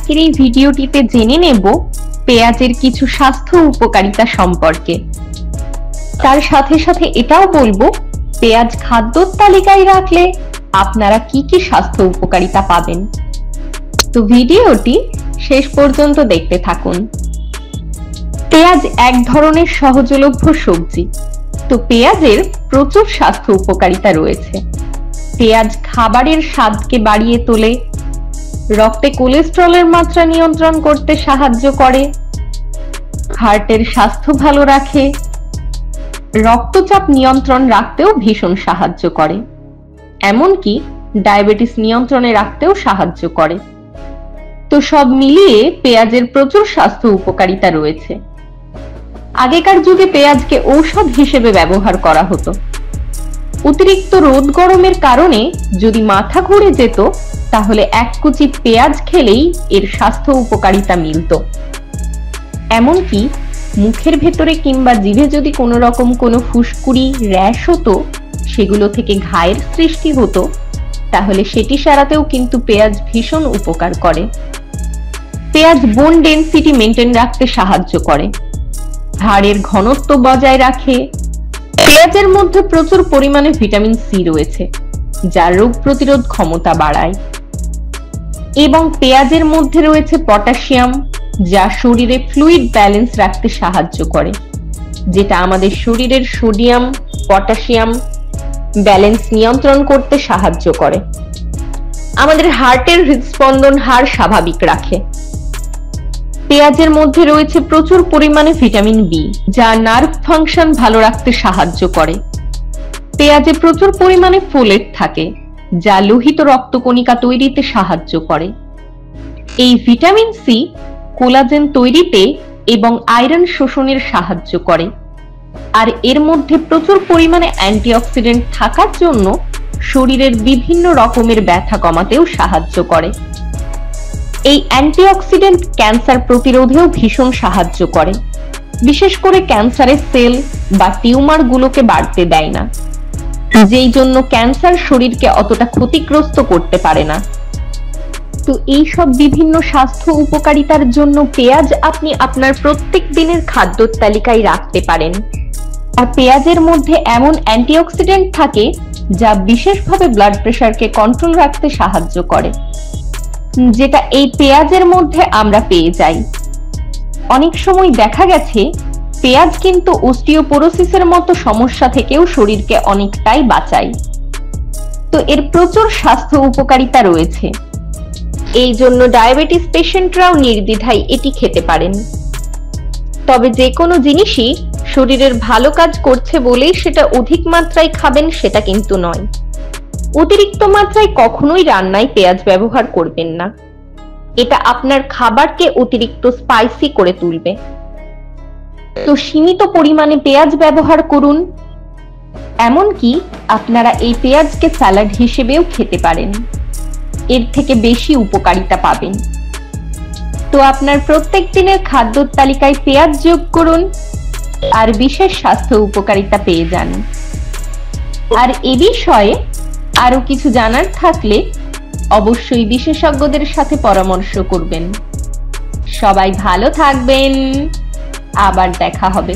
আজকের এই ভিডিওটিতে জেনে নেব পেঁয়াজের কিছু স্বাস্থ্য উপকারিতা সম্পর্কে। তার সাথে সাথে এটাও বলবো পেঁয়াজ খাদ্যর তালিকায় রাখলে আপনারা কি কি স্বাস্থ্য উপকারিতা পাবেন। তো ভিডিওটি শেষ পর্যন্ত দেখতে থাকুন। পেঁয়াজ এক ধরনের সহজলভ্য সবজি। তো পেঁয়াজের প্রচুর স্বাস্থ্য উপকারিতা রয়েছে। পেঁয়াজ খাবারের স্বাদকে বাড়িয়ে তোলে, রক্তে কোলেস্টেরলের মাত্রা নিয়ন্ত্রণ করতে সাহায্য করে, হার্টের স্বাস্থ্য ভালো রাখে, রক্তচাপ নিয়ন্ত্রণ রাখতেও ভীষণ সাহায্য করে, এমনকি ডায়াবেটিস নিয়ন্ত্রণে রাখতেও সাহায্য করে। তো সব মিলিয়ে পেঁয়াজের প্রচুর স্বাস্থ্য উপকারিতা রয়েছে। আগেকার যুগে পেঁয়াজকে ঔষধ হিসেবে ব্যবহার করা হতো। অতিরিক্ত রোদ গরমের কারণে যদি মাথা ঘুরে যেত তাহলে এক কুচি পেঁয়াজ খেলেই এর স্বাস্থ্য উপকারিতা মিলত। এমনকি মুখের ভেতরে কিংবা জিভে যদি কোনো রকম কোনো ফুসকুড়ি র্যাশ হতো, সেগুলো থেকে ঘায়ের সৃষ্টি হতো, তাহলে সেটি সারাতেও কিন্তু পেঁয়াজ ভীষণ উপকার করে। পেঁয়াজ বোন ডেনসিটি মেনটেন রাখতে সাহায্য করে, হাড়ের ঘনত্ব বজায় রাখে। পেঁয়াজের মধ্যে প্রচুর পরিমাণে ভিটামিন সি রয়েছে, যা রোগ প্রতিরোধ ক্ষমতা বাড়ায়। এবং পেঁয়াজের মধ্যে রয়েছে পটাশিয়াম, যা শরীরে ফ্লুইড ব্যালেন্স রাখতে সাহায্য করে, যেটা আমাদের শরীরের সোডিয়াম পটাশিয়াম ব্যালেন্স নিয়ন্ত্রণ করতে সাহায্য করে। আমাদের হার্টের হৃদস্পন্দন হার স্বাভাবিক রাখে। পেঁয়াজের মধ্যে রয়েছে প্রচুর পরিমাণে ভিটামিন বি, যা নার্ভ ফাংশন ভালো রাখতে সাহায্য করে। পেঁয়াজে প্রচুর পরিমাণে ফোলেট থাকে, যা লোহিত রক্তকণিকা তৈরিতে সাহায্য করে। এই ভিটামিন সি কোলাজেন তৈরিতে এবং আয়রন শোষণের সাহায্য করে। আর এর মধ্যে প্রচুর পরিমাণে অ্যান্টিঅক্সিডেন্ট থাকার জন্য শরীরের বিভিন্ন রকমের ব্যথা কমাতেও সাহায্য করে। এই অ্যান্টিঅক্সিডেন্ট ক্যান্সার প্রতিরোধেও ভীষণ সাহায্য করে। বিশেষ করে ক্যান্সারের সেল বা টিউমার গুলোকে বাড়তে দেয় না, যেই জন্য ক্যান্সার শরীরকে অতটা ক্ষতিগ্রস্ত করতে পারে না। তো এই সব বিভিন্ন স্বাস্থ্য উপকারিতার জন্য পেঁয়াজ আপনি আপনার প্রত্যেক দিনের খাদ্যর তালিকায় রাখতে পারেন। আর পেঁয়াজের মধ্যে এমন অ্যান্টিঅক্সিডেন্ট থাকে যা বিশেষভাবে ব্লাড প্রেশারকে কন্ট্রোল রাখতে সাহায্য করে, যেটা এই পেঁয়াজের মধ্যে আমরা পেয়ে যাই। অনেক সময় দেখা গেছে পেঁয়াজ কিন্তু অস্টিওপোরোসিসের মতো সমস্যা থেকেও শরীরকে অনেকটাই বাঁচায়। তো এর প্রচুর স্বাস্থ্য উপকারিতা রয়েছে। এই জন্য ডায়াবেটিস পেশেন্টরাও নির্দ্বিধায় এটি খেতে পারেন। তবে যে কোনো জিনিসই শরীরের ভালো কাজ করছে বলেই সেটা অধিক মাত্রায় খাবেন সেটা কিন্তু নয়। অতিরিক্ত মাত্রায় কখনোই রান্নায় পেঁয়াজ ব্যবহার করবেন না। এটা আপনার খাবারকে অতিরিক্ত স্পাইসি করে তুলবে। তো সীমিত পরিমাণে পেঁয়াজ ব্যবহার করুন। এমনকি আপনারা এই পেঁয়াজকে স্যালাড হিসেবেও খেতে পারেন, এর থেকে বেশি উপকারিতা পাবেন। তো আপনার প্রত্যেক দিনের খাদ্যর তালিকায় পেঁয়াজ যোগ করুন আর বিশেষ স্বাস্থ্য উপকারিতা পেয়ে যান। আর এ বিষয়ে আরো কিছু জানার থাকলে অবশ্যই বিশেষজ্ঞদের সাথে পরামর্শ করবেন। সবাই ভালো থাকবেন, আবার দেখা হবে।